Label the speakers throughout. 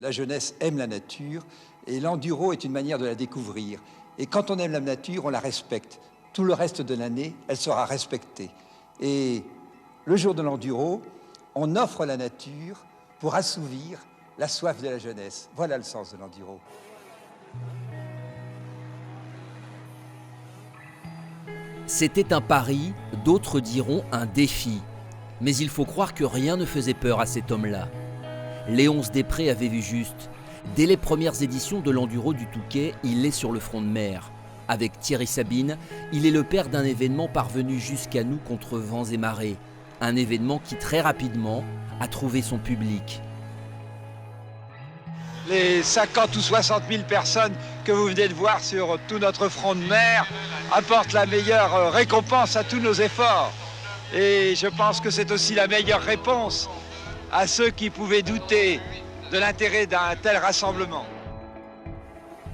Speaker 1: La jeunesse aime la nature et l'enduro est une manière de la découvrir. Et quand on aime la nature, on la respecte. Tout le reste de l'année, elle sera respectée. Et le jour de l'enduro, on offre la nature pour assouvir la soif de la jeunesse. Voilà le sens de l'enduro.
Speaker 2: C'était un pari, d'autres diront un défi. Mais il faut croire que rien ne faisait peur à cet homme-là. Léonce Després avait vu juste. Dès les premières éditions de l'Enduro du Touquet, il est sur le front de mer. Avec Thierry Sabine, il est le père d'un événement parvenu jusqu'à nous contre vents et marées. Un événement qui très rapidement a trouvé son public.
Speaker 1: Les 50 ou 60 000 personnes que vous venez de voir sur tout notre front de mer apportent la meilleure récompense à tous nos efforts. Et je pense que c'est aussi la meilleure réponse à ceux qui pouvaient douter de l'intérêt d'un tel rassemblement.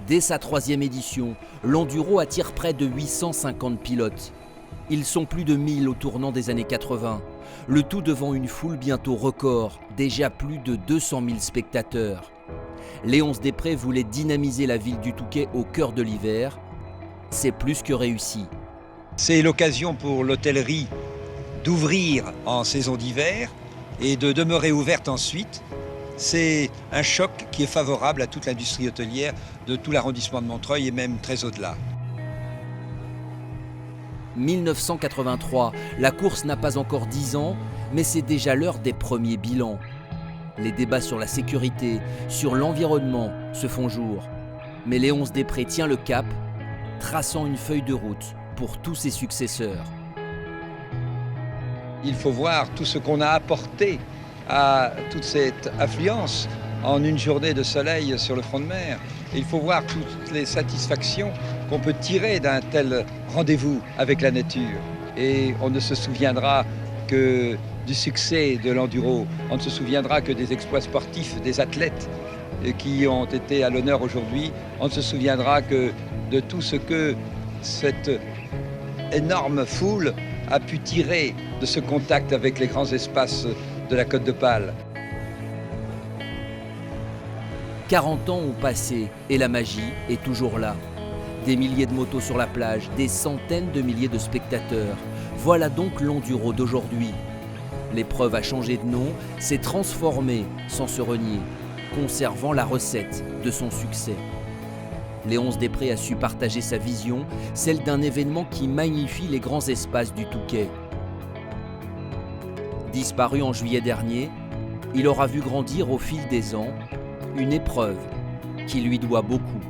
Speaker 2: Dès sa 3e édition, l'Enduro attire près de 850 pilotes. Ils sont plus de 1000 au tournant des années 80. Le tout devant une foule bientôt record, déjà plus de 200 000 spectateurs. Léonce Després voulait dynamiser la ville du Touquet au cœur de l'hiver. C'est plus que réussi.
Speaker 1: C'est l'occasion pour l'hôtellerie d'ouvrir en saison d'hiver et de demeurer ouverte ensuite. C'est un choc qui est favorable à toute l'industrie hôtelière de tout l'arrondissement de Montreuil et même très au-delà.
Speaker 2: 1983, la course n'a pas encore 10 ans, mais c'est déjà l'heure des premiers bilans. Les débats sur la sécurité, sur l'environnement se font jour. Mais Léonce Després tient le cap, traçant une feuille de route pour tous ses successeurs.
Speaker 1: Il faut voir tout ce qu'on a apporté à toute cette affluence en une journée de soleil sur le front de mer. Et il faut voir toutes les satisfactions qu'on peut tirer d'un tel rendez-vous avec la nature. Et on ne se souviendra que du succès de l'enduro, on ne se souviendra que des exploits sportifs des athlètes qui ont été à l'honneur aujourd'hui, on ne se souviendra que de tout ce que cette énorme foule a pu tirer de ce contact avec les grands espaces de la Côte d'Opale.
Speaker 2: 40 ans ont passé et la magie est toujours là. Des milliers de motos sur la plage, des centaines de milliers de spectateurs. Voilà donc l'enduro d'aujourd'hui. L'épreuve a changé de nom, s'est transformée sans se renier, conservant la recette de son succès. Léonce Després a su partager sa vision, celle d'un événement qui magnifie les grands espaces du Touquet. Disparu en juillet dernier, il aura vu grandir au fil des ans une épreuve qui lui doit beaucoup.